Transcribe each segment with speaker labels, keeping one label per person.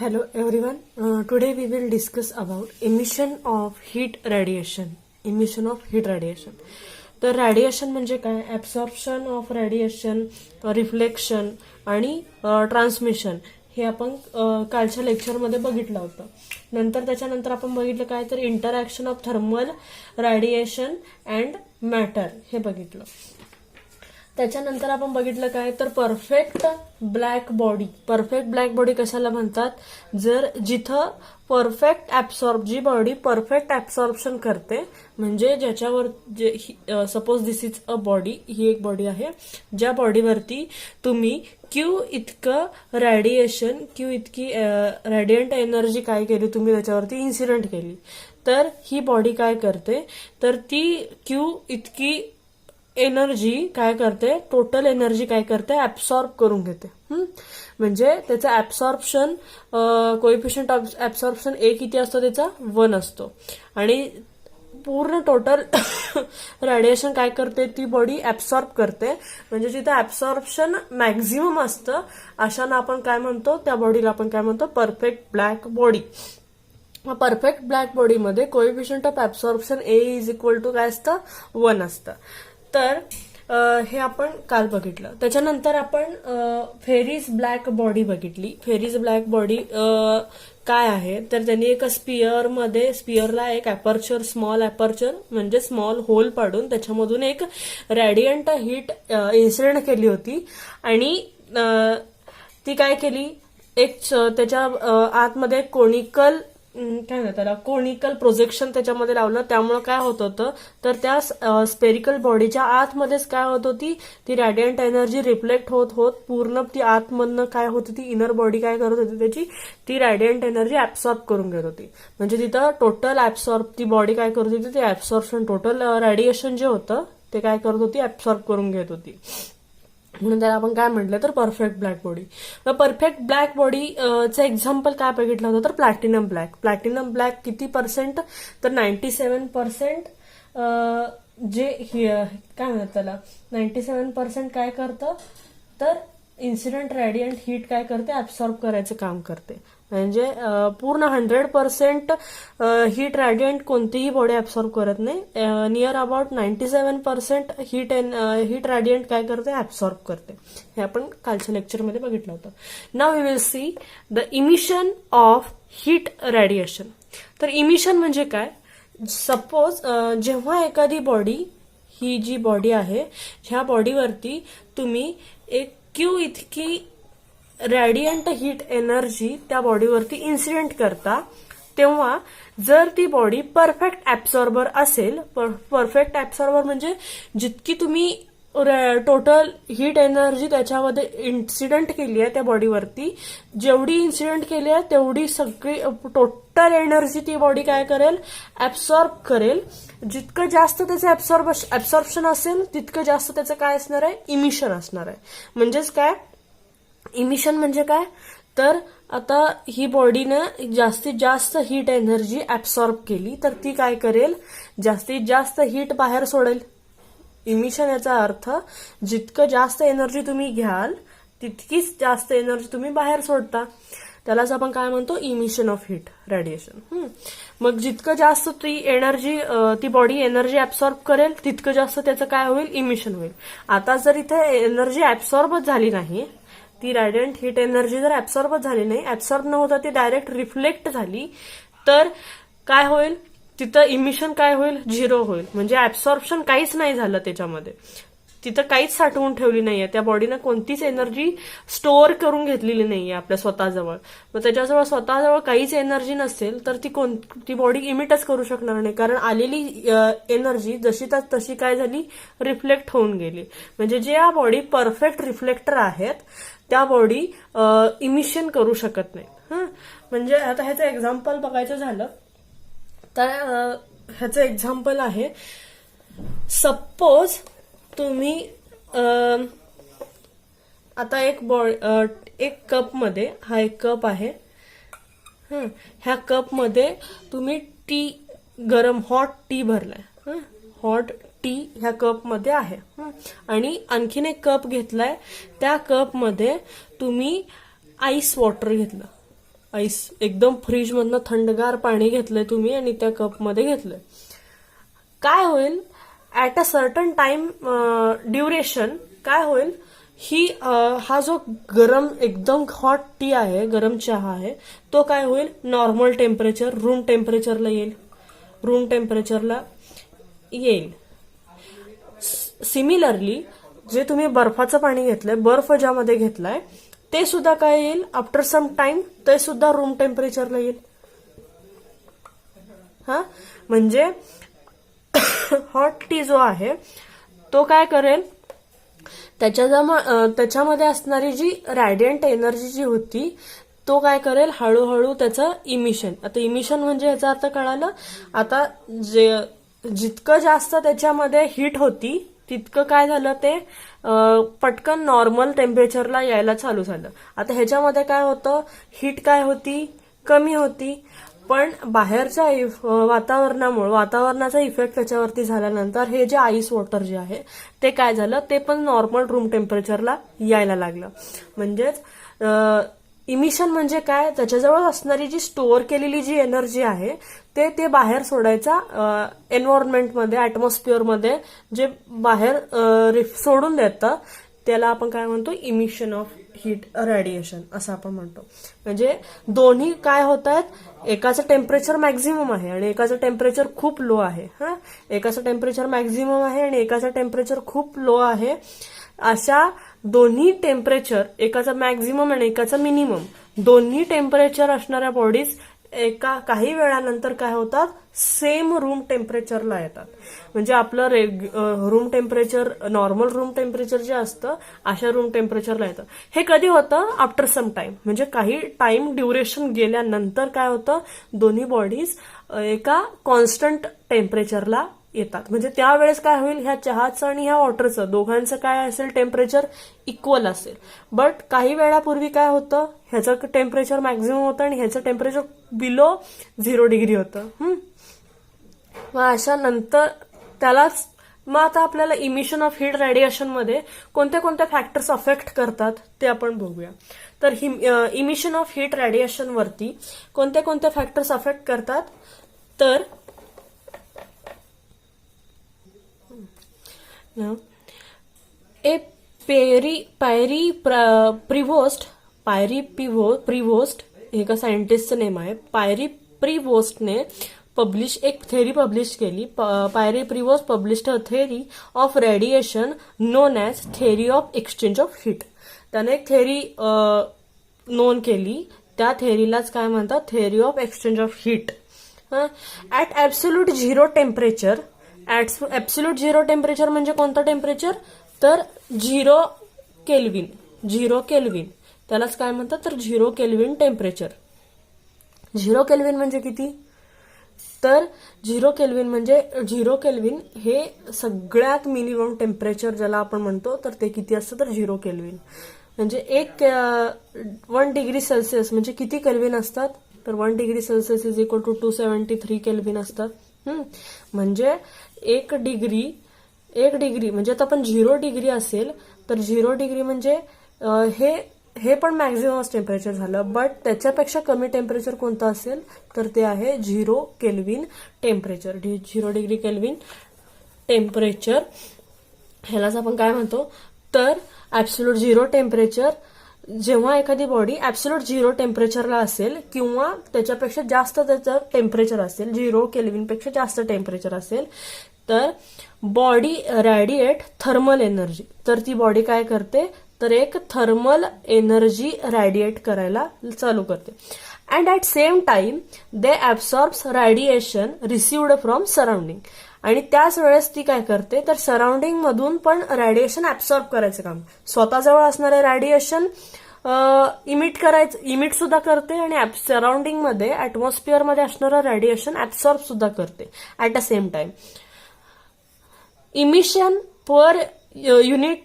Speaker 1: Hello everyone. Today we will discuss about emission of heat radiation. Emission of heat radiation. तर radiation म्हणजे काय? Absorption of radiation, reflection आणि transmission हे आपण कालच्या लेक्चरमध्ये बघितलं होतं. नंतर त्याच्यानंतर आपण बघितलं काय तर interaction of thermal radiation and matter हे बघितलं. त्याच्यानंतर आपण बघितलं काय तर perfect black body. Perfect black body कशाला म्हणतात? जर जिथं परफेक्ट ऍब्सॉर्ब, जी बॉडी परफेक्ट ऍब्सॉर्प्शन करते, म्हणजे ज्याच्यावर suppose this is a body, ही एक बॉडी आहे ज्या बॉडीवरती तुम्ही क्यू इतकं रेडिएशन, क्यू इतकी रेडियंट एनर्जी काय केली तुम्ही त्याच्यावरती इन्सिडेंट केली, तर ही बॉडी काय करते तर ती क्यू इतकी एनर्जी काय करते, टोटल एनर्जी काय करते, ऍब्सॉर्ब करून घेते. म्हणजे त्याचं ऍब्सॉर्प्शन कोएफिशियंट ऑफ ऍब्सॉर्प्शन ए किती असतो, त्याचा 1 असतो. आणि पूर्ण टोटल रेडिएशन काय करते, ती बॉडी ऍब्सॉर्ब करते. म्हणजे जिथे ऍब्सॉर्प्शन मॅक्झिमम असतं अशानं आपण काय म्हणतो, त्या बॉडीला आपण काय म्हणतो, perfect black body. Perfect black बॉडीमध्ये coefficient of absorption A is equal to काय असतं, 1 असतं. तर हे आपण काल बघितलं. त्याच्यानंतर आपण फेरीज ब्लॅक बॉडी बघितली. फेरीज ब्लॅक बॉडी काय आहे तर त्यांनी एका स्पिअरमध्ये, स्पिअरला एक अपर्चर, स्मॉल अपर्चर म्हणजे स्मॉल होल पाडून त्याच्यामधून एक रेडियंट हीट इन्सिडेंट केली होती. आणि ती काय केली, एक त्याच्या आतमध्ये कोनिकल काय म्हणतात त्याला, कोनिकल प्रोजेक्शन त्याच्यामध्ये लावलं. त्यामुळे काय होत होतं तर त्या स्पेरिकल बॉडीच्या आतमध्येच काय होत होती, ती रॅडियंट एनर्जी रिफ्लेक्ट होत होत पूर्ण ती आतमधनं काय होत होती, इनर बॉडी काय करत होती, त्याची ती रॅडियंट एनर्जी ऍब्सॉर्ब करून घेत होती. म्हणजे तिथं टोटल ऍब्सॉर्ब, ती बॉडी काय करत होती, ते ऍब्सॉर्प्शन, टोटल रेडिएशन जे होतं ते काय करत होती, ऍब्सॉर्ब करून घेत होती. म्हणून त्याला आपण काय म्हटलं तर perfect black body. Perfect black बॉडीचं एक्झाम्पल काय बघितलं होतं तर प्लॅटिनम ब्लॅक. प्लॅटिनम ब्लॅक किती पर्सेंट तर 97% जे काय म्हणतात त्याला, 97% काय करतं तर इन्सिडेंट रेडियंट हीट काय करते, ऍब्सॉर्ब करायचं काम करते. म्हणजे पूर्ण 100% हीट रॅडियंट कोणतीही बॉडी ऍब्सॉर्ब करत नाही. नियर अबाउट 97% हीट रॅडियंट काय करते, ऍब्सॉर्ब करते. हे आपण कालच्या लेक्चरमध्ये बघितलं होतं. Now we will see the emission of heat radiation. तर इमिशन म्हणजे काय, सपोज जेव्हा एखादी बॉडी, ही जी बॉडी आहे ह्या बॉडीवरती तुम्ही एक क्यू इतकी रॅडियंट हीट एनर्जी त्या बॉडीवरती इन्सिडेंट करता, तेव्हा जर ती बॉडी परफेक्ट ऍब्सॉर्बर असेल, परफेक्ट ऍब्सॉर्बर म्हणजे जितकी तुम्ही टोटल हीट एनर्जी त्याच्यामध्ये इन्सिडेंट केली आहे त्या बॉडीवरती, जेवढी इन्सिडेंट केली आहे तेवढी सगळी टोटल एनर्जी ती बॉडी काय करेल, ऍब्सॉर्ब करेल. जितकं जास्त त्याचं ऍब्सॉर्प्शन असेल तितकं जास्त त्याचं काय असणार आहे, इमिशन असणार आहे. म्हणजेच काय, इमिशन म्हणजे काय तर आता ही बॉडीनं जास्तीत जास्त हीट एनर्जी ऍब्सॉर्ब केली तर ती काय करेल, जास्तीत जास्त हीट बाहेर सोडेल. इमिशन याचा अर्थ जितकं जास्त एनर्जी तुम्ही घ्याल तितकीच जास्त एनर्जी तुम्ही बाहेर सोडता. त्यालाच आपण काय म्हणतो, इमिशन ऑफ हीट रेडिएशन. मग जितकं जास्त ती एनर्जी, ती बॉडी एनर्जी ऍब्सॉर्ब करेल तितकं जास्त त्याचं काय होईल, इमिशन होईल. आता जर इथे एनर्जी ऍब्सॉर्बच झाली नाही, ती रॅडियंट हीट एनर्जी जर ऍब्सॉर्बच झाली नाही, ऍब्सॉर्ब न होता ती डायरेक्ट रिफ्लेक्ट झाली, तर काय होईल, तिथं इमिशन काय होईल, 0 होईल. म्हणजे ऍब्सॉर्प्शन काहीच नाही झालं त्याच्यामध्ये, तिथं काहीच साठवून ठेवली नाहीये त्या बॉडीनं, कोणतीच एनर्जी स्टोअर करून घेतलेली नाहीये आपल्या स्वतःजवळ. मग त्याच्याजवळ स्वतःजवळ काहीच एनर्जी नसेल तर ती बॉडी इमिटच करू शकणार नाही, कारण आलेली एनर्जी जशी तशी काय झाली, रिफ्लेक्ट होऊन गेली. म्हणजे ज्या बॉडी परफेक्ट रिफ्लेक्टर आहेत त्या बॉडी इमिशन करू शकत नाहीत. म्हणजे आता ह्याचं एक्झाम्पल बघायचं झालं तर ह्याचं एक्झाम्पल आहे, सपोज तुम्ही आता एक कपमध्ये, हा एक कप आहे, ह्या कपमध्ये तुम्ही टी, गरम हॉट टी भरलाय, हॉट टी ह्या कपमध्ये आहे. आणि आणखीन एक कप घेतलाय, त्या कपमध्ये तुम्ही आईस वॉटर घेतलं. आईस एकदम फ्रीजमधनं थंडगार पाणी घेतलंय तुम्ही आणि त्या कपमध्ये घेतलंय. काय होईल at a certain time duration काय होईल, ही हा जो गरम एकदम हॉट टी आहे, गरम चहा आहे, तो काय होईल नॉर्मल टेम्परेचर रूम टेम्परेचरला येईल. रूम टेम्परेचरला येईल. सिमिलरली जे तुम्ही बर्फाचं पाणी घेतलंय, बर्फ ज्यामध्ये घेतलाय ते सुद्धा काय येईल आफ्टर सम टाइम, ते सुद्धा रूम टेम्परेचरला येईल. हा म्हणजे हॉट टी जो आहे तो काय करेल, त्याच्यामध्ये असणारी जी रॅडियंट एनर्जी जी होती तो काय करेल हळूहळू त्याचं इमिशन. आता इमिशन म्हणजे याचा अर्थ कळालं. आता जितकं जास्त त्याच्यामध्ये हीट होती तितकं काय झालं ते पटकन नॉर्मल टेम्परेचरला यायला चालू झालं. आता ह्याच्यामध्ये काय होतं, हीट काय होती कमी होती, पण बाहेरच्या वातावरणाचा इफेक्ट त्याच्यावरती झाल्यानंतर हे जे आईस वॉटर जे आहे ते काय झालं, ते पण नॉर्मल रूम टेम्परेचरला यायला लागलं. म्हणजेच इमिशन म्हणजे काय, त्याच्याजवळ असणारी जी स्टोअर केलेली जी एनर्जी आहे ते बाहेर सोडायचा एन्व्हायरमेंटमध्ये, ऍटमॉस्फिअरमध्ये जे बाहेर सोडून देतं त्याला आपण काय म्हणतो, इमिशन ऑफ हीट रेडिएशन असं आपण म्हणतो. म्हणजे दोन्ही काय होत आहेत, एकाचं टेम्परेचर मॅक्झिमम आहे आणि एकाचं टेम्परेचर खूप लो आहे. एकाचं टेम्परेचर मॅक्झिमम आहे आणि एकाचं टेम्परेचर खूप लो आहे. अशा दोन्ही टेम्परेचर, एकाचं मॅक्झिमम आणि एकाचं मिनिमम, दोन्ही टेम्परेचर असणाऱ्या बॉडीज काही वेळानंतर काय होतात, सेम रूम टेम्परेचरला येतात. म्हणजे आपलं room temperature, normal room temperature जे असतं अशा रूम टेम्परेचरला येतं. हे कधी होतं, आफ्टर सम टाइम, म्हणजे काही टाइम ड्युरेशन गेल्यानंतर काय होतं, दोन्ही बॉडीज एका कॉन्स्टंट टेम्परेचरला येतात. म्हणजे त्यावेळेस काय होईल, ह्या चहाचं आणि ह्या वॉटरचं दोघांचं काय असेल, टेम्परेचर इक्वल असेल. बट काही वेळापूर्वी काय होतं, ह्याचं टेम्परेचर मॅक्झिमम होतं आणि ह्याचं टेम्परेचर बिलो 0 डिग्री होतं. मग अशा नंतर त्यालाच मग आता आपल्याला इमिशन ऑफ हीट रेडिएशनमध्ये कोणत्या कोणत्या फॅक्टर्स अफेक्ट करतात ते आपण बघूया. तर इमिशन ऑफ हीट रेडिएशनवरती कोणत्या कोणत्या फॅक्टर्स अफेक्ट करतात, तर ए प्रिव्होस्ट हे का सायंटिस्टचं नेम आहे. पायरी प्रिव्होस्टने एक थेरी पब्लिश केली. Pierre Prevost published a theory of radiation known as theory of exchange of heat. त्याने एक थेरी नोन केली, त्या थेरीलाच काय म्हणतात, theory of exchange of heat. At absolute zero temperature, absolute zero temperature म्हणजे कोणतं टेम्परेचर, तर 0 केल्विन, त्यालाच काय म्हणतात, तर 0 केल्विन टेम्परेचर. 0 केल्विन म्हणजे किती, तर 0 केल्विन हे सगळ्यात मिनिमम टेम्परेचर ज्याला आपण म्हणतो, तर ते किती असतं, तर 0 केल्विन. म्हणजे 1 डिग्री सेल्सिअस म्हणजे किती केल्विन असतात, तर 1 degree Celsius is equal to 273 Kelvin असतात. म्हणजे 1 डिग्री म्हणजे आता आपण 0 डिग्री असेल तर 0 डिग्री म्हणजे हे पण मॅक्झिमम टेम्परेचर झालं. बट त्याच्यापेक्षा कमी टेम्परेचर कोणतं असेल, तर ते आहे 0 kelvin temperature. 0 degree kelvin temperature ह्यालाच आपण काय म्हणतो, तर ऍब्सोल्यूट झिरो टेम्परेचर. जेव्हा एखादी बॉडी ऍब्सोल्यूट 0 टेम्परेचरला असेल किंवा त्याच्यापेक्षा जास्त त्याचं टेम्परेचर असेल, 0 केल्विनपेक्षा जास्त टेम्परेचर असेल, तर बॉडी रॅडिएट थर्मल एनर्जी. तर ती बॉडी काय करते, तर एक थर्मल एनर्जी रॅडिएट करायला चालू करते. And at same time they absorbs radiation received from surrounding. आणि त्याच वेळेस ती काय करते, तर सराउंडिंग मधून पण रॅडिएशन ऍब्सॉर्ब करायचं काम, स्वतःजवळ असणारे रॅडिएशन इमिट सुद्धा करते आणि सराउंडिंग मध्ये ऍटमॉस्फिअर मध्ये असणारं रॅडिएशन ऍब्सॉर्ब सुद्धा करते at a same time. Emission per unit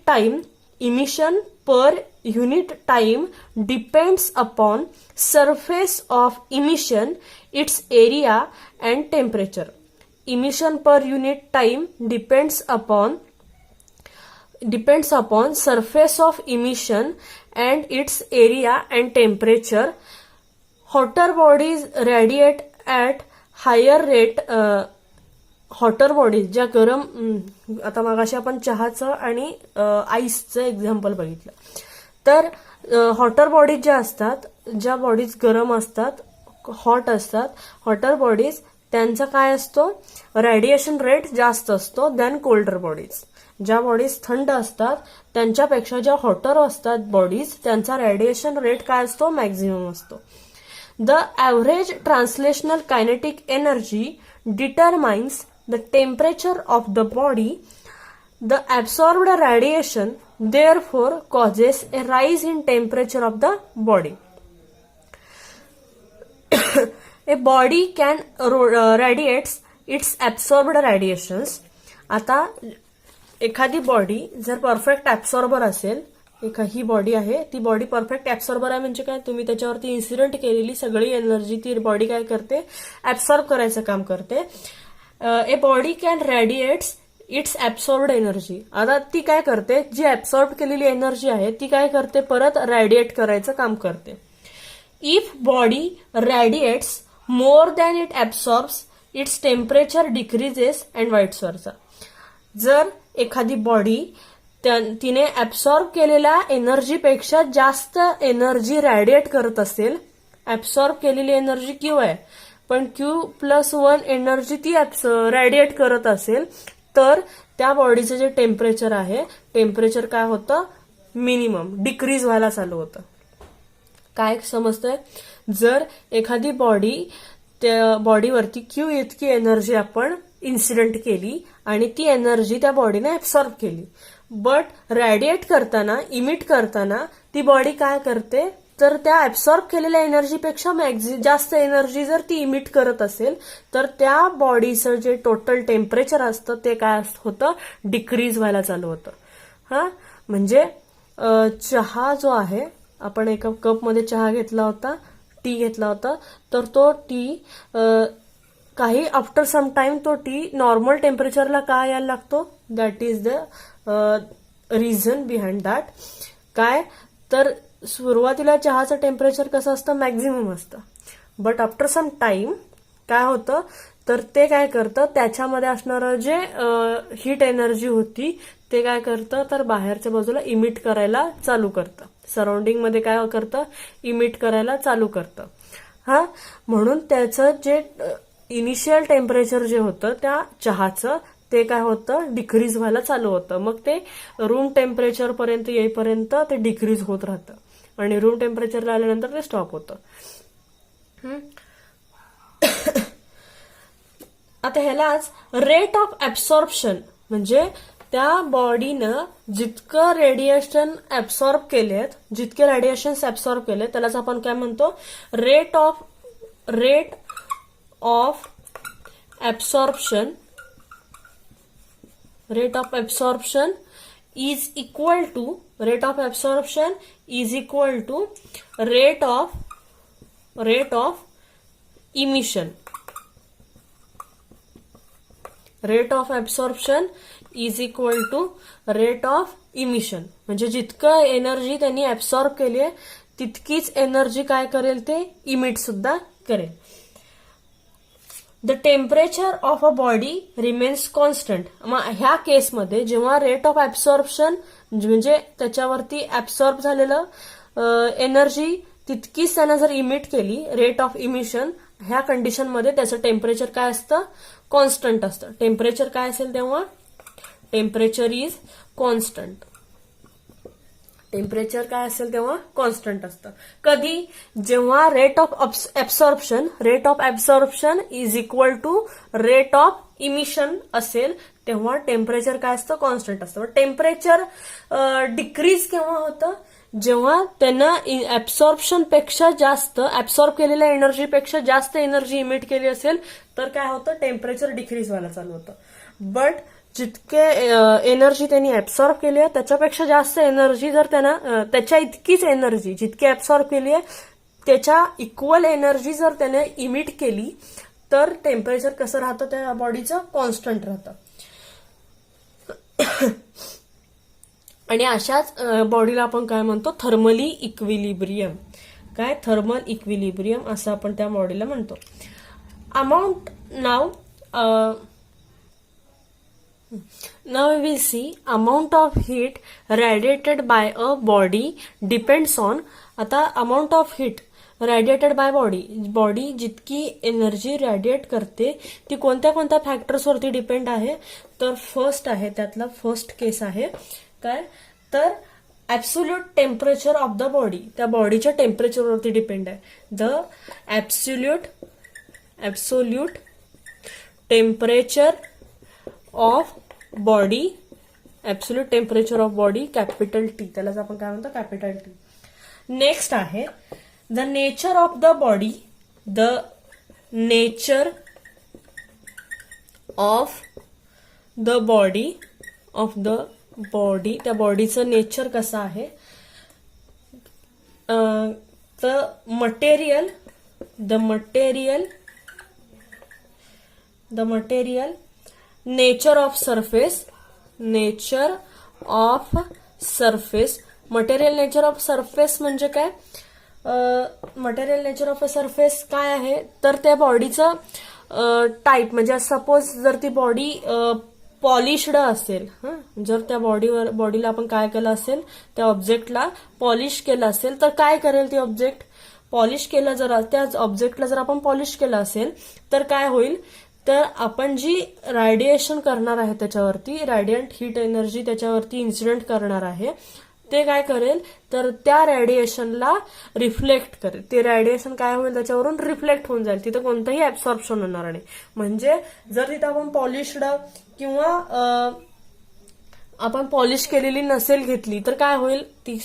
Speaker 1: time depends upon surface of emission, its area and temperature. Emission per unit time depends upon surface of emission and its area and temperature. Hotter bodies radiate at higher rate. Hotter bodies ज्या गरम, आता मगाशी आपण चहाचं आणि आईसचं example बघितलं. तर hotter bodies ज्या असतात, ज्या बॉडीज गरम असतात, हॉट असतात, हॉटर बॉडीज, त्यांचा काय असतो, रेडिएशन रेट जास्त असतो दॅन कोल्डर बॉडीज. ज्या बॉडीज थंड असतात त्यांच्यापेक्षा ज्या हॉटर असतात बॉडीज, त्यांचा रेडिएशन रेट काय असतो, मॅक्झिमम असतो. The average translational kinetic energy determines the temperature of the body. The absorbed radiation therefore causes a rise in temperature of the body. A body can radiates its absorbed radiations. आता एखादी body जर perfect absorber असेल, ही body आहे, ती body perfect absorber आहे म्हणजे काय, तुम्ही त्याच्यावरती इन्सिडेंट केलेली सगळी एनर्जी ती बॉडी काय करते, ऍब्सॉर्ब करायचं काम करते. A body can radiates its absorbed energy. आता ती काय करते, जी ऍब्सॉर्ब केलेली एनर्जी आहे ती काय करते, परत रेडिएट करायचं काम करते. If body radiates more than it absorbs its temperature decreases and vice versa. जर एखादी बॉडी तिने ऍब्सॉर्ब केलेल्या एनर्जीपेक्षा जास्त एनर्जी रेडिएट करत असेल, ऍब्सॉर्ब केलेली एनर्जी क्यू आहे पण Q+1 एनर्जी ती रेडिएट करत असेल, तर त्या बॉडीचं जे टेम्परेचर आहे, टेम्परेचर काय होतं, मिनिमम डिक्रीज व्हायला चालू होतं. काय समजतंय, जर एखादी बॉडी, त्या बॉडीवरती Q इतकी एनर्जी आपण इन्सिडेंट केली आणि ती एनर्जी त्या बॉडीने ऍब्सॉर्ब केली, बट रेडिएट करताना, इमिट करताना ती बॉडी काय करते, तर त्या ऍब्सॉर्ब केलेल्या एनर्जीपेक्षा जास्त एनर्जी जर ती इमिट करत असेल, तर त्या बॉडीचं जे टोटल टेम्परेचर असतं ते काय होतं, डिक्रीज व्हायला चालू होतं. हा म्हणजे चहा जो आहे, आपण एका कपमध्ये चहा घेतला होता, टी घेतला होता, तर तो टी काही आफ्टर सम टाइम तो टी नॉर्मल टेम्परेचरला का यायला लागतो, that is the reason behind that. काय तर सुरुवातीला चहाचं टेम्परेचर कसं असतं, मॅक्झिमम असतं, बट आफ्टर सम टाइम काय होतं, तर ते काय करतं, त्याच्यामध्ये असणारं जे हीट एनर्जी होती ते काय करतं, तर बाहेरच्या बाजूला इमिट करायला चालू करतं, सराउंडिंग मध्ये काय करतं, इमिट करायला चालू करतं. हा म्हणून त्याचं जे इनिशियल टेम्परेचर जे होतं त्या चहाचं, ते काय होतं, डिक्रीज व्हायला चालू होतं. मग ते रूम टेम्परेचर पर्यंत येईपर्यंत ते डिक्रीज होत राहतं आणि रूम टेम्परेचरला आल्यानंतर ते स्टॉप होतं. आता ह्यालाच रेट ऑफ ऍब्सॉर्प्शन, म्हणजे त्या बॉडीनं जितकं रेडिएशन ऍब्सॉर्ब केलेत, जितके रेडिएशन्स ऍब्सॉर्ब केले, त्यालाच आपण काय म्हणतो, rate of absorption. Rate of absorption is equal to rate of absorption is equal to rate of emission. Rate of absorption is equal to rate of emission. म्हणजे जितकं energy त्यांनी ऍब्सॉर्ब केली आहे तितकीच एनर्जी काय करेल, ते इमिट सुद्धा करेल. The temperature of a body remains constant. मग ह्या केसमध्ये जेव्हा रेट ऑफ ऍब्सॉर्प्शन म्हणजे त्याच्यावरती ऍब्सॉर्ब झालेलं एनर्जी तितकीच त्यानं जर इमिट केली, रेट ऑफ इमिशन, ह्या कंडिशनमध्ये त्याचं टेम्परेचर काय असतं, कॉन्स्टंट असतं. टेम्परेचर काय असेल तेव्हा, टेम्परेचर इज कॉन्स्टंट. टेम्परेचर काय असेल तेव्हा कॉन्स्टंट असतं. कधी, जेव्हा rate of absorption is equal to rate of emission असेल तेव्हा टेम्परेचर काय असतं, कॉन्स्टंट असतं. टेम्परेचर डिक्रीज केव्हा होतं, जेव्हा त्यांना ऍब्सॉर्प्शन पेक्षा जास्त, ऍब्सॉर्ब केलेल्या एनर्जीपेक्षा जास्त एनर्जी इमिट केली असेल तर काय होतं, टेम्परेचर डिक्रीज व्हायला चालू होतं. बट जितके एनर्जी त्यांनी ऍब्सॉर्ब केली आहे त्याच्यापेक्षा जास्त एनर्जी जर त्यांना, त्याच्या इतकीच एनर्जी जितकी ऍब्सॉर्ब केली आहे त्याच्या इक्वल एनर्जी जर त्याने इमिट केली तर टेम्परेचर कसं राहतं त्या बॉडीचं, कॉन्स्टंट राहतं. आणि अशाच बॉडीला आपण काय म्हणतो, थर्मली इक्विलिब्रियम. काय थर्मल इक्विलिब्रियम असं आपण त्या बॉडीला म्हणतो. Amount now Now we will see amount of heat radiated by a body depends on. आता amount of heat radiated by body जितकी एनर्जी रॅडिएट करते ती कोणत्या कोणत्या फॅक्टर्स वरती डिपेंड आहे. तर फर्स्ट आहे त्यातला फर्स्ट केस आहे काय तर absolute temperature of the body. त्या बॉडीच्या टेम्परेचरवरती डिपेंड आहे. The absolute temperature of body, absolute temperature of body capital T, त्यालाच आपण काय म्हणतो कॅपिटल टी. नेक्स्ट आहे the nature of the body. The nature of the body त्या बॉडीचं नेचर कसं आहे. The material nature of surface. Material nature of surface म्हणजे काय. Material nature of a surface काय आहे तर त्या बॉडीचं टाईप. म्हणजे सपोज जर ती बॉडी पॉलिश्ड असेल, जर त्या बॉडीला आपण काय केलं असेल, त्या ऑब्जेक्टला पॉलिश केलं असेल तर काय करेल ती ऑब्जेक्ट. पॉलिश केलं जर त्या ऑब्जेक्टला जर आपण पॉलिश केलं असेल तर काय होईल तर आपण जी रेडिएशन करणार आहे त्याच्यावरती, रेडियंट हीट एनर्जी त्याच्यावरती इन्सिडेंट करणार आहे ते काय करेल तर त्या रेडिएशनला रिफ्लेक्ट करेल. ते रेडिएशन काय होईल त्याच्यावरून रिफ्लेक्ट होऊन जाईल. तिथं कोणतंही ऍब्सॉर्प्शन होणार नाही. म्हणजे जर तिथं आपण पॉलिश्ड किंवा आपण पॉलिश केलेली नसेल घेतली तर काय होईल ती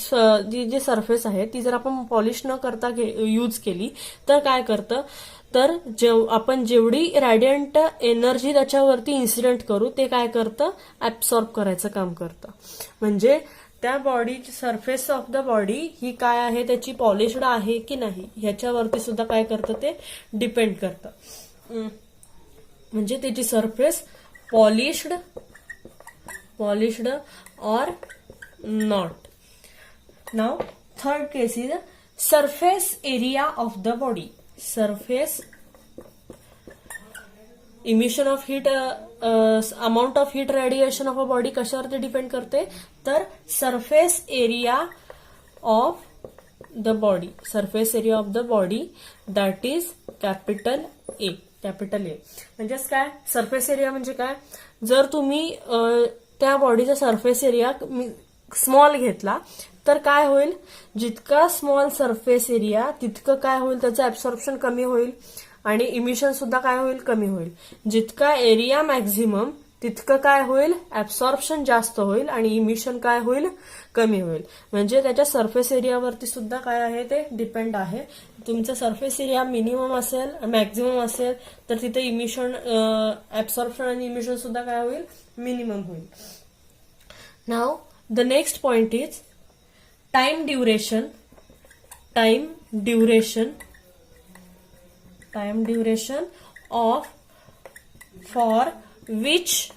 Speaker 1: जी सरफेस आहे ती जर आपण पॉलिश न करता यूज केली तर काय करतं तर आपण जेवढी रॅडियंट एनर्जी त्याच्यावरती इन्सिडेंट करू ते काय करतं ऍब्सॉर्ब करायचं काम करतं. म्हणजे त्या बॉडीची सरफेस ऑफ द बॉडी ही काय आहे त्याची पॉलिश्ड आहे की नाही ह्याच्यावरती सुद्धा काय करतं ते डिपेंड करतं. म्हणजे त्याची surface polished or not. Now third case is surface area of the body. Surface emission of heat, amount of heat radiation of a body कशावरती डिपेंड करते तर surface area of the body. Surface area of the body that is capital A. म्हणजेच काय surface area म्हणजे काय जर तुम्ही त्या बॉडीचा सरफेस एरिया स्मॉल घेतला तर काय होईल जितका स्मॉल सरफेस एरिया तितकं काय होईल त्याचं ऍब्सॉर्प्शन कमी होईल आणि इमिशन सुद्धा काय होईल कमी होईल. जितका एरिया मॅक्झिमम तितकं काय होईल ऍब्सॉर्प्शन जास्त होईल आणि इमिशन काय होईल कमी होईल. म्हणजे त्याच्या सरफेस एरियावरती सुद्धा काय आहे ते डिपेंड आहे. तुमचा सरफेस एरिया मिनिमम असेल मॅक्झिमम असेल तर तिथे इमिशन ऍब्सॉर्प्शन आणि इमिशन सुद्धा काय होईल मिनिमम होईल. नाव the next point is time duration of for which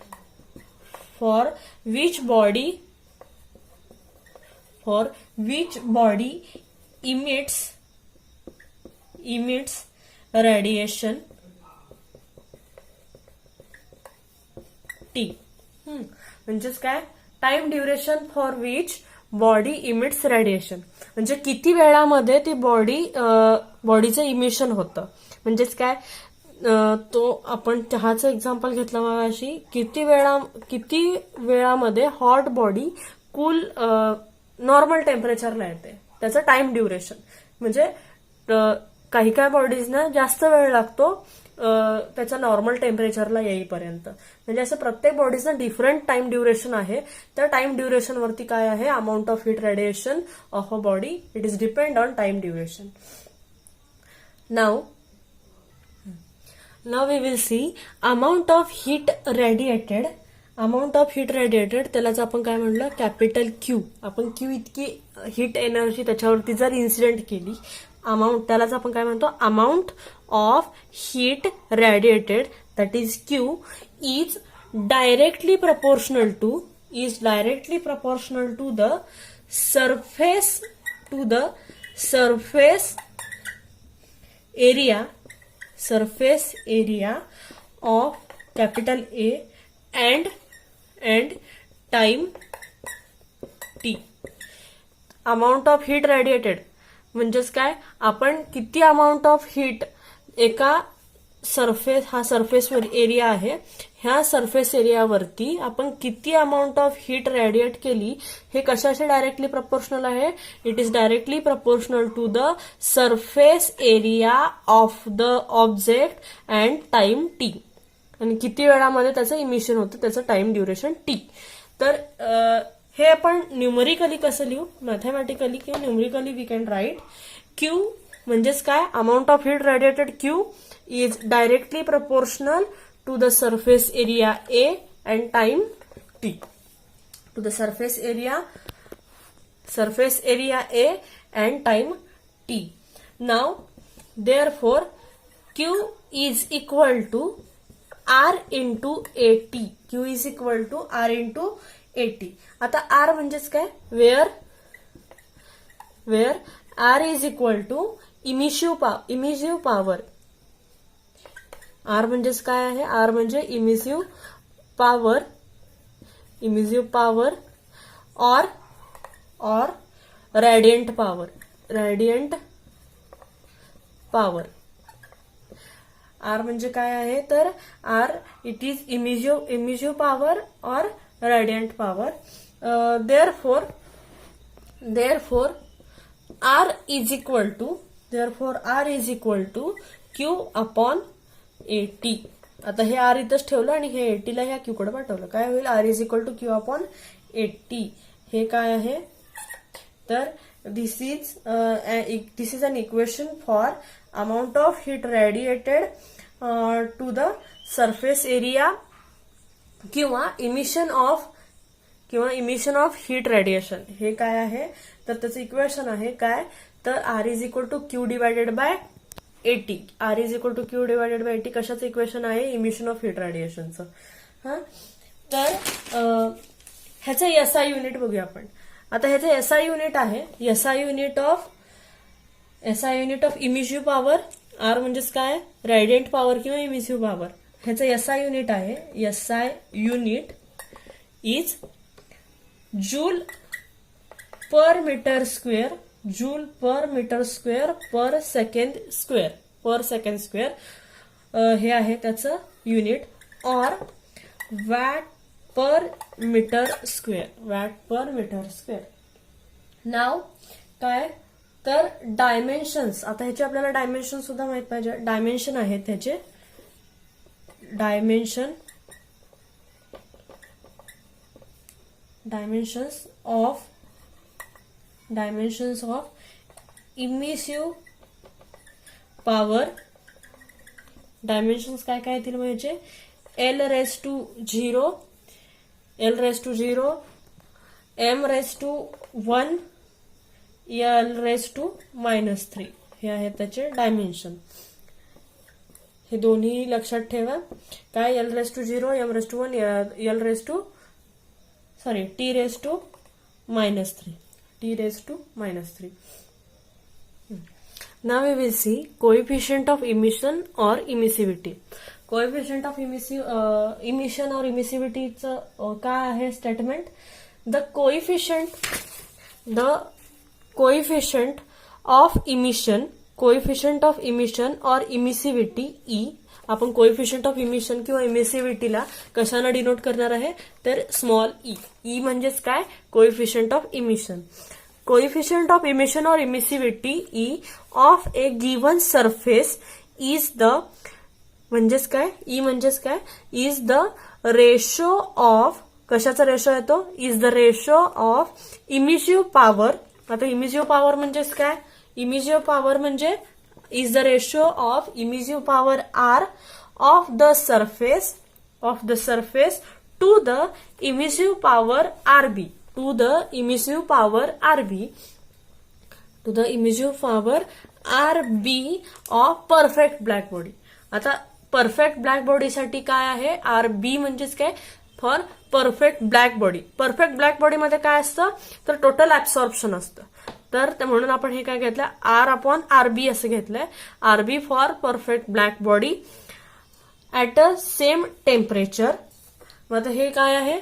Speaker 1: body emits radiation T. म्हणजेच काय time duration for which body emits radiation म्हणजे किती वेळामध्ये ती बॉडीचं इमिशन होतं. म्हणजेच काय तो आपण चहाचं एक्झाम्पल घेतलं मगाशी किती वेळामध्ये हॉट बॉडी कूल नॉर्मल टेम्परेचरला येते त्याचं टाइम ड्युरेशन. म्हणजे काही बॉडीजना जास्त वेळ लागतो त्याच्या नॉर्मल टेम्परेचरला येईपर्यंत. म्हणजे असं प्रत्येक बॉडीजना डिफरंट टाइम ड्युरेशन आहे. त्या टाइम ड्युरेशन वरती काय आहे amount of heat radiation of a body it is depend on time duration. Now we will see amount of heat radiated त्यालाच आपण काय म्हणलं कॅपिटल क्यू. आपण क्यू इतकी हीट एनर्जी त्याच्यावरती जर इन्सिडेंट केली अमाऊंट त्यालाच आपण काय म्हणतो amount of heat radiated that is Q is directly proportional to the surface area of capital A and time T. Amount of heat रेडिएटेड म्हणजेच काय, आपण किती अमाऊंट ऑफ हीट एका सरफेस, हा सरफेस एरिया आहे, ह्या सरफेस एरियावरती आपण किती अमाऊंट ऑफ हीट रेडिएट केली हे कशाशी डायरेक्टली प्रपोर्शनल आहे. It is directly proportional to the surface area of the object and time T. आणि किती वेळामध्ये त्याचं इमिशन होतं, त्याचं टाइम ड्युरेशन टी. तर हे आपण न्यूमरिकली कसं लिहू, मॅथमॅटिकली किंवा numerically we can write Q म्हणजेच काय, amount of heat radiated Q is directly proportional to the surface area A and time T. To the surface area A and time T. Now, therefore, Q is equal to R into AT. Q is equal to R into AT. आता R म्हणजेच काय, where R is equal to emissive power. R म्हणजेच काय आहे, R म्हणजे emissive power or radiant power. R म्हणजे काय आहे, तर R it is emissive power or radiant power. Therefore R is equal to Q upon A T. आता हे आर इथंच ठेवलं आणि हे एटीला ह्या क्यू कडे पाठवलं. काय होईल, R is equal to Q upon 80. हे काय आहे, तर this is an equation for amount of heat radiated to the surface area किंवा इमिशन ऑफ हीट रेडिएशन. हे काय आहे, तर त्याचं इक्वेशन आहे काय, तर R is equal to Q divided by 80. R is equal to Q divided by 80 कशाचं इक्वेशन आहे, इमिशन ऑफ हीट रेडिएशनचं. हा, तर ह्याचं एसआय युनिट बघूया आपण. आता ह्याचं एसआय युनिट आहे, SI unit of emissive power. R म्हणजेच काय, रेडियंट पॉवर किंवा इमिसिव्ह पॉवर. ह्याचं एसआय युनिट आहे, SI unit is joule per metre square per second square. हे आहे त्याचं युनिट. और वॅट पर मीटर स्क्वेअर. नाव काय, तर डायमेन्शन्स. आता ह्याचे आपल्याला डायमेन्शन सुद्धा माहित पाहिजे. डायमेन्शन आहेत त्याचे, dimensions of emissive power. Dimensions काय काय येतील म्हणजे L raised to 0, L raised to 0, M raised to 1, L raised to -3. हे आहेत त्याचे डायमेन्शन. हे दोन्ही लक्षात ठेवा. काय, L raised to 0, M raised to 1, T raised to -3. Now we will see coefficient of emission or emissivity. Coefficient of emission or emissivity काय आहे statement. The coefficient of emission or emissivity E. आपण coefficient of emission किंवा इमिसिव्हिटीला कशाने denote करणार आहे, तर small E. E म्हणजेच काय, coefficient of emission. Coefficient of emission और emissivity E of a given surface is the, म्हणजेच काय, ई म्हणजेच काय, इज द रेशो ऑफ, कशाचा रेशो येतो, is the ratio of emissive power. आता इमिसिव्ह पॉवर म्हणजेच काय, इमिसिव्ह पॉवर म्हणजे is the ratio of emissive power R of the surface to the emissive power RB, to the emissive power RB of perfect black body. आता perfect black body साठी काय आहे, RB म्हणजेच काय, for perfect black body. Perfect black body मध्ये काय असतं, तर टोटल ऍब्सॉर्प्शन असतं. तर म्हणून आपण हे काय घेतलं, R/RB असं घेतलंय. RB for perfect black body at a same temperature. मग हे काय आहे,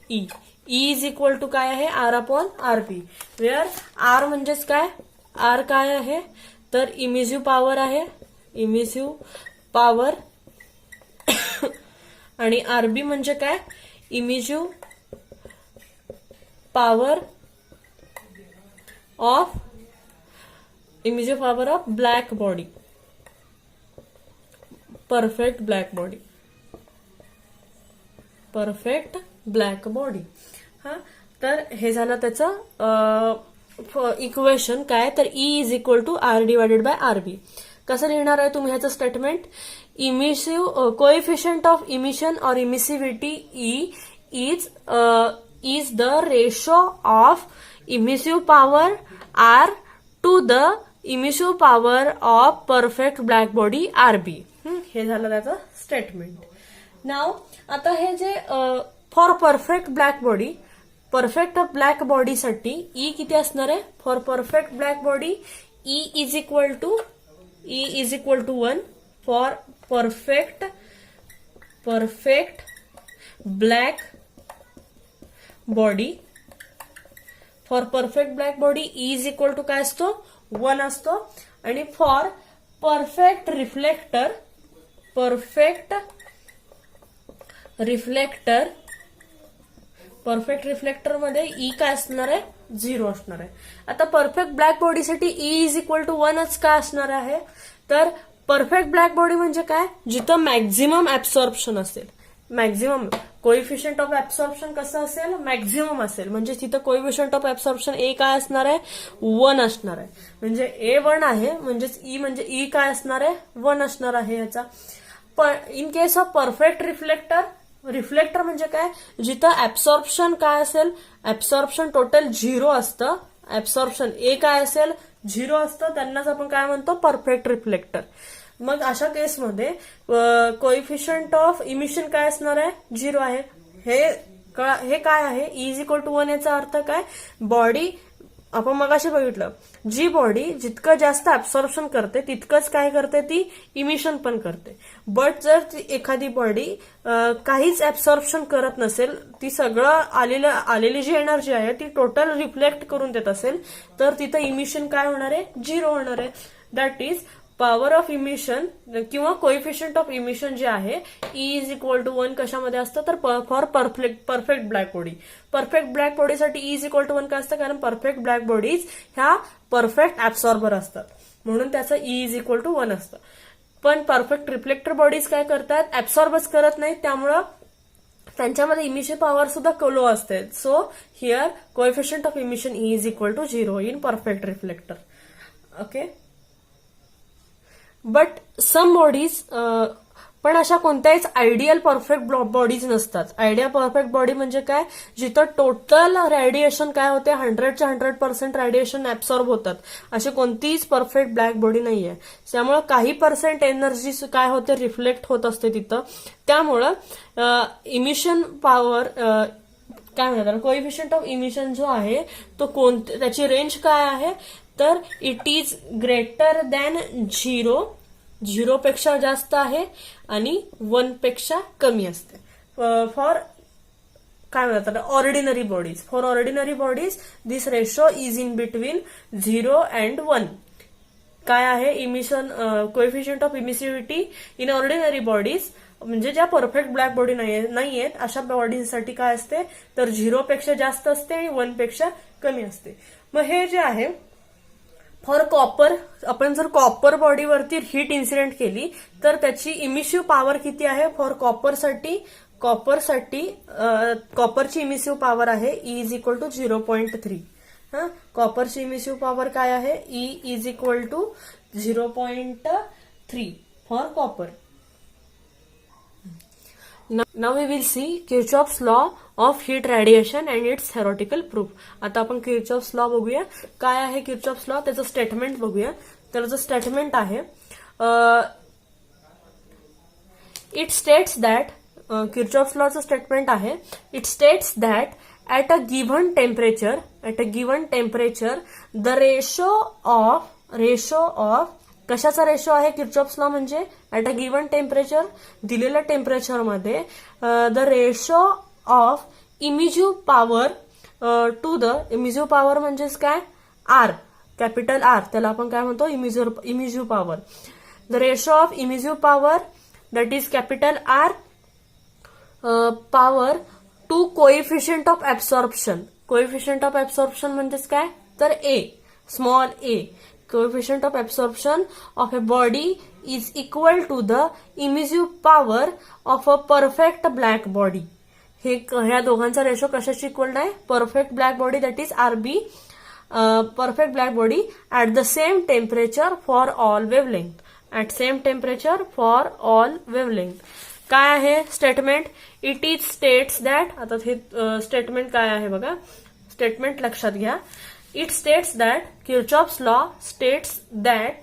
Speaker 1: E इज इक्वल टू काय आहे, R/RB. वेअर R म्हणजेच काय, R काय आहे तर इमिसिव्ह पॉवर आहे, इमिसिव्ह पॉवर. आणि RB म्हणजे काय, emissive power of black body, perfect black body, perfect black body. हा, तर हे झालं त्याचं इक्वेशन काय, तर E is equal to R divided by RB. कसं लिहिणार आहे तुम्ही ह्याचं statement, emissive coefficient of emission और emissivity E is the ratio of emissive power R to the emissive power of perfect black body RB. हे झालं त्याचं statement. नाव आता हे जे for perfect black body, perfect black बॉडीसाठी E किती असणार आहे, for perfect black body E is equal to 1 for perfect black body. For perfect black body E is equal to काय असतो, 1 असतो. आणि फॉर परफेक्ट रिफ्लेक्टर मध्ये E काय असणार आहे, 0 असणार आहे. आता परफेक्ट ब्लॅक बॉडीसाठी E इज इक्वल टू 1च काय असणार आहे, तर परफेक्ट ब्लॅक बॉडी म्हणजे काय, जिथं मॅक्झिमम ऍब्सॉर्प्शन असेल, मॅक्झिमम कोएफिशियंट ऑफ ऍब्सॉर्प्शन कसं असेल, मॅक्झिमम असेल. म्हणजे तिथं कोएफिशियंट ऑफ ऍब्सॉर्प्शन ए काय असणार आहे, 1 असणार आहे. म्हणजे ए 1 आहे, म्हणजेच E म्हणजे E काय असणार आहे, 1 असणार आहे याचा. पण in case of perfect reflector म्हणजे काय, जिथं ऍब्सॉर्प्शन काय असेल, ऍब्सॉर्प्शन टोटल 0 असतं, ऍब्सॉर्प्शन ए काय असेल, 0 असतं, त्यांनाच आपण काय म्हणतो, परफेक्ट रिफ्लेक्टर. मग अशा केसमध्ये कोएफिशियंट ऑफ इमिशन काय असणार आहे, 0 आहे. हे काय आहे, E इज इक्वल टू 1 याचा अर्थ काय, बॉडी आपण मगाशी बघितलं, जी बॉडी जितकं जास्त ऍब्सॉर्प्शन करते तितकंच काय करते, ती इमिशन पण करते. बट जर एखादी बॉडी काहीच ऍब्सॉर्प्शन करत नसेल, ती सगळं आलेली जी एनर्जी आहे ती टोटल रिफ्लेक्ट करून देत असेल, तर तिथं इमिशन काय होणार आहे, 0 होणार आहे. That is power of emission किंवा कोएफिशियंट ऑफ इमिशन जे आहे E इज इक्वल टू 1 कशामध्ये असतं, तर for perfect black body. Perfect black बॉडीसाठी E इज इक्वल टू 1 का असतं, कारण परफेक्ट ब्लॅक बॉडीज ह्या परफेक्ट ऍब्सॉर्बर असतात, म्हणून त्याचं E इज इक्वल टू 1 असतं. पण परफेक्ट रिफ्लेक्टर बॉडीज काय करतात, ऍब्सॉर्बच करत नाहीत, त्यामुळं त्यांच्यामध्ये इमिशन पॉवर सुद्धा लो असते. So here coefficient of emission E is equal to 0 in perfect reflector. Okay, but some bodies, पण अशा कोणत्याच आयडियल परफेक्ट बॉडीज नसतात. आयडियल परफेक्ट बॉडी म्हणजे काय, जिथं टोटल रेडिएशन काय होते, 100च्या 100% रेडिएशन ऍब्सॉर्ब होतात, अशी कोणतीच परफेक्ट ब्लॅक बॉडी नाहीये. त्यामुळे काही पर्सेंट एनर्जी काय होते, रिफ्लेक्ट होत असते तिथं. त्यामुळं इमिशन पॉवर काय म्हणतात, कोएफिशियंट ऑफ इमिशन जो आहे तो त्याची रेंज काय आहे, तर इट इज ग्रेटर दॅन 0 पेक्षा जास्त आहे आणि 1 पेक्षा कमी असते. फॉर काय म्हणतात, ordinary bodies. For ordinary bodies this ratio is in between 0 and 1. काय आहे, emission coefficient of emissivity in ordinary bodies, म्हणजे ज्या परफेक्ट ब्लॅक बॉडी नाहीयेत अशा बॉडींसाठी काय असते, तर 0 पेक्षा जास्त असते आणि 1 पेक्षा कमी असते. मग हे जे आहे फॉर कॉपर, आपण जर कॉपर बॉडीवरती हीट इन्सिडेंट केली तर त्याची इमिसिव्ह पॉवर किती आहे, फॉर कॉपरसाठी कॉपरची इमिसिव्ह पॉवर आहे E इज इक्वल टू 0.3. कॉपरची इमिसिव्ह पॉवर काय आहे, E is equal to 0.3 for copper. Now we will see Kirchhoff's law of heat radiation and its theoretical proof. आता आपण Kirchhoff's law बघूया. काय आहे Kirchhoff's law, त्याचं स्टेटमेंट बघूया. त्याचं स्टेटमेंट आहे, इट स्टेट्स दॅट, Kirchhoff's lawचं स्टेटमेंट आहे, it states that at a given temperature, the ratio of कशाचा रेशो आहे किर्चॉफ्स लॉ म्हणजे ऍट अ गिव्हन टेम्परेचर, दिलेल्या टेम्परेचरमध्ये the ratio of emissive power to the, emissive power म्हणजेच काय, R, capital R, त्याला आपण काय म्हणतो, emissive power. The ratio of emissive power that is capital R power to coefficient of absorption. Coefficient of absorption म्हणजेच काय, तर A, small A. Coefficient of absorption of a body is equal to the emissive power of a perfect black body. ह्या दोघांचा ratio कशाशी equal आहे, perfect black body that is R B, perfect black body at the same temperature for all wavelength, at same temperature for all wavelength. काय आहे statement, it is states that, आता हे statement काय आहे बघा, स्टेटमेंट लक्षात घ्या. It states that Kirchhoff's law states that,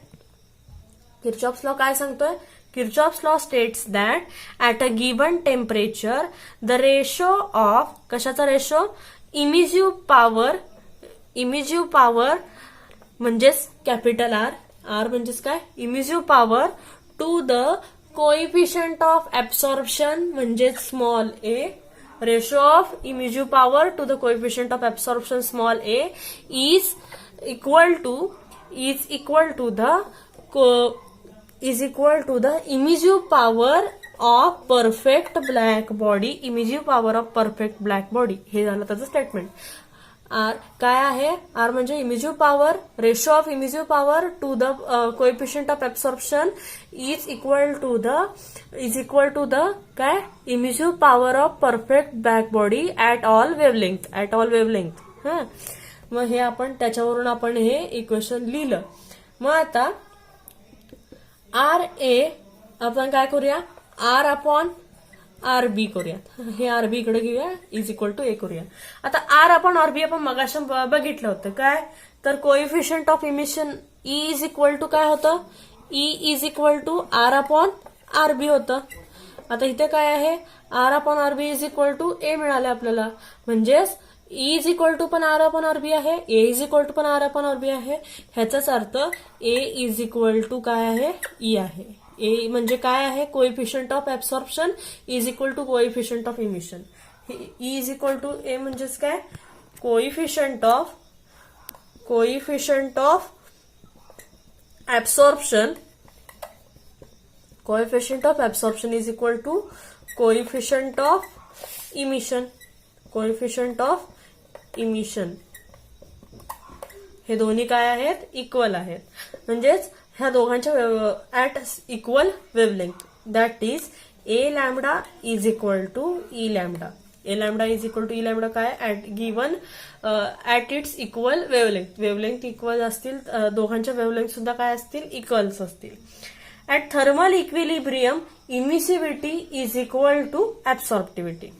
Speaker 1: Kirchhoff's law काय सांगतोय, Kirchhoff's law states that at a given temperature the ratio of, कशाचा रेशो, इमिजिव्ह पॉवर म्हणजेच कॅपिटल आर, आर म्हणजेच काय, emissive power to the coefficient of absorption म्हणजेच small A. Ratio of emissive power to the coefficient of absorption small a is equal to the emissive power of perfect black body, emissive power of perfect black body. हे झालं त्याचं statement. R काय आहे, R म्हणजे emissive power, ratio of emissive power to the coefficient of absorption is equal to the काय, emissive power of perfect black body at all wavelength. हा, मग हे आपण त्याच्यावरून आपण हे इक्वेशन लिहिलं. मग आता आर ए आपण काय करूया, आर अपॉन आर बी करूया, हे आर बी इकडे घेऊया, इज इक्वल टू ए करूया. आता आर अपॉन आर बी आपण मगाशी बघितलं होतं काय, तर coefficient of emission E is equal to काय होतं, E is equal to R upon R B होतं. आता इथे काय आहे, R upon R B is equal to A मिळाले आपल्याला, म्हणजेच ई इज इक्वल टू पण आर अपॉन आर बी आहे, ए इज इक्वल टू पण आर अपॉन आर बी आहे. ह्याचाच अर्थ ए इज इक्वल टू काय आहे, ई आहे. ए म्हणजे काय आहे, coefficient of absorption is equal to coefficient of emission. E is equal to A म्हणजेच काय, coefficient of absorption, coefficient of absorption is equal to coefficient of emission, coefficient of emission. हे दोन्ही काय आहेत, इक्वल आहेत. म्हणजेच ह्या दोघांच्या at equal wavelength, that is A lambda is equal to E lambda. A lambda is equal to E lambda काय, at given at its equal wavelength. Wavelength equal असतील, दोघांच्या वेवलेंथ सुद्धा काय असतील, इक्वल्स असतील. At thermal equilibrium emissivity is equal to ऍब्सॉर्प्टिव्हिटी.